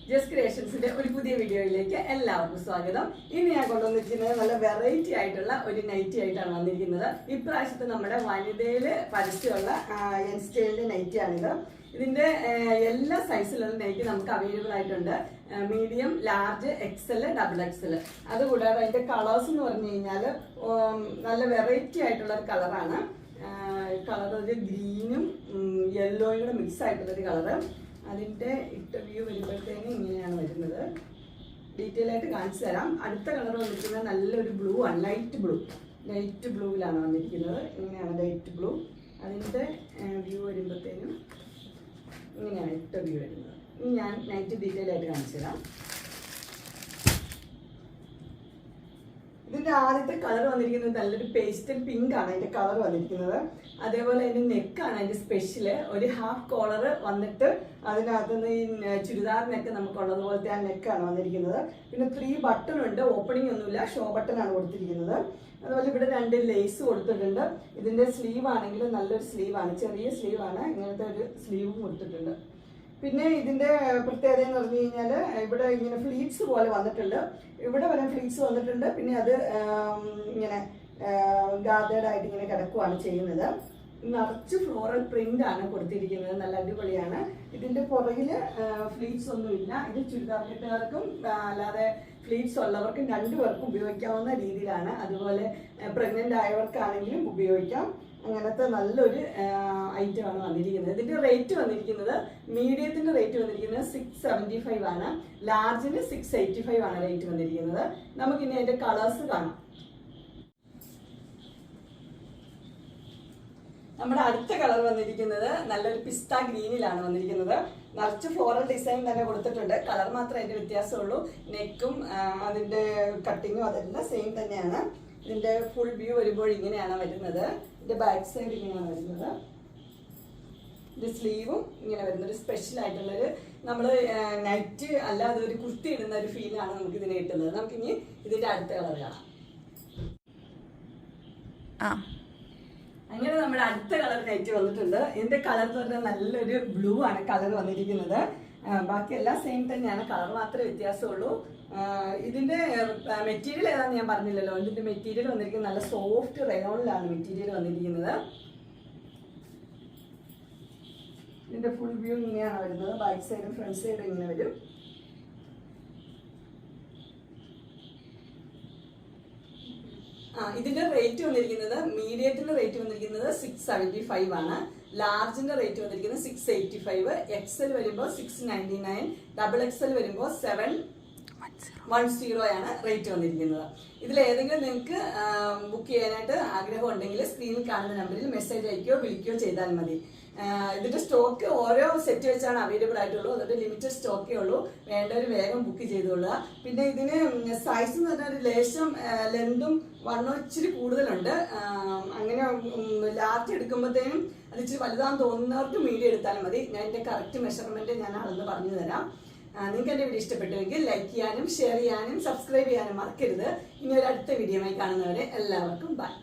Just ക്രിയേഷൻസിന്റെ ഒരു പുതിയ വീഡിയോയിലേക്ക് എല്ലാവർക്കും സ്വാഗതം. ഇന്ന് ഞാൻ കൊണ്ടുവന്നിരിക്കുന്നത് നല്ല വെറൈറ്റി ആയിട്ടുള്ള ഒരു നൈറ്റി ആയിട്ടാണ് വന്നിരിക്കുന്നത്. ഇപ്രാവശ്യത്തെ നമ്മുടെ വനിതയില് പരസ്യമുള്ള എൻസ്റ്റൈലിന്റെ നൈറ്റി ആണിത്. ഇതിന്റെ എല്ലാ സൈസിലുള്ള നൈറ്റി നമുക്ക് അവൈലബിൾ ആയിട്ടുണ്ട്. Medium, large, XL, double XL. അതുകൂടാതെ അതിന്റെ കളേഴ്സ് എന്ന് പറഞ്ഞു കഴിഞ്ഞാൽ നല്ല വെറൈറ്റി ആയിട്ടുള്ള ഒരു കളറാണ്. കളർ ഒരു ഗ്രീനും യെല്ലോയും കൂടെ മിക്സ് ആയിട്ടുള്ളൊരു കളറ്. അതിൻ്റെ വ്യൂ വരുമ്പോഴത്തേനും ഇങ്ങനെയാണ് വരുന്നത്. ഡീറ്റെയിൽ ആയിട്ട് കാണിച്ചു തരാം. അടുത്ത കളർ വന്നിരിക്കുന്നത് നല്ലൊരു ബ്ലൂ ആണ്, ലൈറ്റ് ബ്ലൂവിലാണ് വന്നിരിക്കുന്നത്. ഇങ്ങനെയാണ് ലൈറ്റ് ബ്ലൂ. അതിൻ്റെ വ്യൂ വരുമ്പോഴത്തേനും ഇങ്ങനെയാണ് വ്യൂ വരുന്നത്. ഇനി ഞാൻ നൈറ്റ് ഡീറ്റെയിൽ ആയിട്ട് കാണിച്ചു തരാം. ഇതിന്റെ ആദ്യത്തെ കളർ വന്നിരിക്കുന്നത് നല്ലൊരു പേസ്റ്റൽ പിങ്ക് ആണ് അതിന്റെ കളർ വന്നിരിക്കുന്നത്. അതേപോലെ അതിന്റെ നെക്കാണ് അതിന്റെ സ്പെഷ്യല്. ഒരു ഹാഫ് കോളർ വന്നിട്ട് അതിനകത്തുനിന്ന് ഈ ചുരിദാർ നെക്ക് നമുക്കുള്ളത് പോലത്തെ ആ നെക്കാണ് വന്നിരിക്കുന്നത്. പിന്നെ 3 ബട്ടൺ ഉണ്ട്. ഓപ്പണിംഗ് ഒന്നുമില്ല, ഷോ ബട്ടൺ ആണ് കൊടുത്തിരിക്കുന്നത്. അതുപോലെ ഇവിടെ 2 ലേസ് കൊടുത്തിട്ടുണ്ട്. ഇതിന്റെ സ്ലീവ് ആണെങ്കിൽ നല്ലൊരു സ്ലീവാണ്, ചെറിയ സ്ലീവാണ്. ഇങ്ങനത്തെ ഒരു സ്ലീവും കൊടുത്തിട്ടുണ്ട്. പിന്നെ ഇതിന്റെ പ്രത്യേകത എന്ന് പറഞ്ഞു കഴിഞ്ഞാൽ ഇവിടെ ഇങ്ങനെ ഫ്ലീറ്റ്സ് പോലെ വന്നിട്ടുണ്ട്. ഇവിടെ വരെ ഫ്ലീറ്റ്സ് വന്നിട്ടുണ്ട്. പിന്നെ അത് ഇങ്ങനെ ഗാദേഡ് ആയിട്ട് ഇങ്ങനെ കിടക്കുകയാണ് ചെയ്യുന്നത്. നിറച്ച് ഫ്ലോറൽ പ്രിന്റ് ആണ് കൊടുത്തിരിക്കുന്നത്. നല്ല അടിപൊളിയാണ്. ഇതിന്റെ പുറകില് ഫ്ലീറ്റ്സ് ഒന്നുമില്ല. ഇത് ചുരിദാർ കെട്ടുകാർക്കും അല്ലാതെ ഫ്ലീറ്റ്സ് ഉള്ളവർക്കും 2 പേർക്കും ഉപയോഗിക്കാവുന്ന രീതിയിലാണ്. അതുപോലെ പ്രഗ്നന്റ് ആയവർക്കാണെങ്കിലും ഉപയോഗിക്കാം. അങ്ങനത്തെ നല്ലൊരു ഐറ്റമാണ് വന്നിരിക്കുന്നത്. ഇതിന്റെ റേറ്റ് വന്നിരിക്കുന്നത് മീഡിയത്തിന്റെ റേറ്റ് വന്നിരിക്കുന്നത് 675 ആണ്. ലാർജിന് 685 ആണ് റേറ്റ് വന്നിരിക്കുന്നത്. നമുക്കിനി അതിന്റെ കളേഴ്സ് കാണാം. നമ്മുടെ അടുത്ത കളർ വന്നിരിക്കുന്നത് നല്ലൊരു പിസ്ത ഗ്രീനിലാണ് വന്നിരിക്കുന്നത്. നിറച്ച് ഫ്ലോറൽ ഡിസൈൻ തന്നെ കൊടുത്തിട്ടുണ്ട്. കളർ മാത്രമേ അതിന്റെ വ്യത്യാസമുള്ളൂ. നെക്കും അതിന്റെ കട്ടിങ്ങും അതെല്ലാം സെയിം തന്നെയാണ്. ഇതിന്റെ ഫുൾ വ്യൂ വരുമ്പോൾ ഇങ്ങനെയാണ് വരുന്നത്. ഇതിന്റെ ബാക്ക് സൈഡ് ഇങ്ങനെയാണ് വരുന്നത്. ഇത് സ്ലീവും ഇങ്ങനെ വരുന്നത്. ഒരു സ്പെഷ്യൽ ആയിട്ടുള്ളൊരു നമ്മൾ നൈറ്റ് അല്ലാതെ ഒരു കുർത്തി ഇടുന്ന ഒരു ഫീലാണ് നമുക്ക് ഇതിനെ കിട്ടുന്നത്. നമുക്കിനി ഇതിന്റെ അടുത്ത കളർ കാണാം. അങ്ങനെ നമ്മുടെ അടുത്ത കളർ നൈറ്റ് വന്നിട്ടുണ്ട്. ഇതിന്റെ കളർ എന്ന് പറഞ്ഞാൽ നല്ലൊരു ബ്ലൂ ആണ് കളർ വന്നിരിക്കുന്നത്. ബാക്കി എല്ലാം സെയിം തന്നെയാണ്, കളർ മാത്രമേ വ്യത്യാസമുള്ളൂ. ഇതിന്റെ മെറ്റീരിയൽ ഏതാണെന്ന് ഞാൻ പറഞ്ഞില്ലല്ലോ. ഇതിന്റെ മെറ്റീരിയൽ വന്നിരിക്കുന്നത് നല്ല സോഫ്റ്റ് റയോണിലാണ് മെറ്റീരിയൽ വന്നിരിക്കുന്നത്. ഇതിന്റെ ഫുൾ വ്യൂ ഇങ്ങനെയാണ് വരുന്നത്. ബാക്ക് സൈഡും ഫ്രണ്ട് സൈഡും ഇങ്ങനെ വരും. ഇതിന്റെ റേറ്റ് വന്നിരിക്കുന്നത് മീഡിയത്തിന്റെ റേറ്റ് വന്നിരിക്കുന്നത് 675 ആണ്. ലാർജിന്റെ റേറ്റ് വന്നിരിക്കുന്നത് 685. എക്സൽ വരുമ്പോൾ 699. ഡബിൾ എക്സൽ വരുമ്പോൾ 710 ആണ് റേറ്റ് വന്നിരിക്കുന്നത്. ഇതിൽ ഏതെങ്കിലും നിങ്ങൾക്ക് ബുക്ക് ചെയ്യാനായിട്ട് ആഗ്രഹം ഉണ്ടെങ്കിൽ സ്ക്രീനിൽ കാണുന്ന നമ്പറിൽ മെസ്സേജ് അയക്കുകയോ വിളിക്കുകയോ ചെയ്താൽ മതി. ഇതിന്റെ സ്റ്റോക്ക് ഓരോ സെറ്റ് വെച്ചാണ് അവൈലബിൾ ആയിട്ടുള്ളൂ. അതുകൊണ്ട് ലിമിറ്റഡ് സ്റ്റോക്കേ ഉള്ളൂ. വേണ്ടവർ വേഗം ബുക്ക് ചെയ്തോളുക. പിന്നെ ഇതിന് സൈസ് എന്ന് പറഞ്ഞാൽ ഒരു ലേശം ലെന്തും വണ്ണവും ഇച്ചിരി കൂടുതലുണ്ട്. അങ്ങനെ ലാർജ് എടുക്കുമ്പോഴത്തേനും അത് ഇച്ചിരി വലുതാന്ന് തോന്നുന്നവർക്ക് മീഡിയം എടുത്താലും മതി. ഞാൻ എൻ്റെ കറക്റ്റ് മെഷർമെന്റ് ഞാൻ അളന്ന് പറഞ്ഞു തരാം. നിങ്ങൾക്ക് എൻ്റെ വീഡിയോ ഇഷ്ടപ്പെട്ടുവെങ്കിൽ ലൈക്ക് ചെയ്യാനും ഷെയർ ചെയ്യാനും സബ്സ്ക്രൈബ് ചെയ്യാനും മറക്കരുത്. ഇനി ഒരു അടുത്ത വീഡിയോയുമായി കാണുന്നവരെ എല്ലാവർക്കും ബൈ.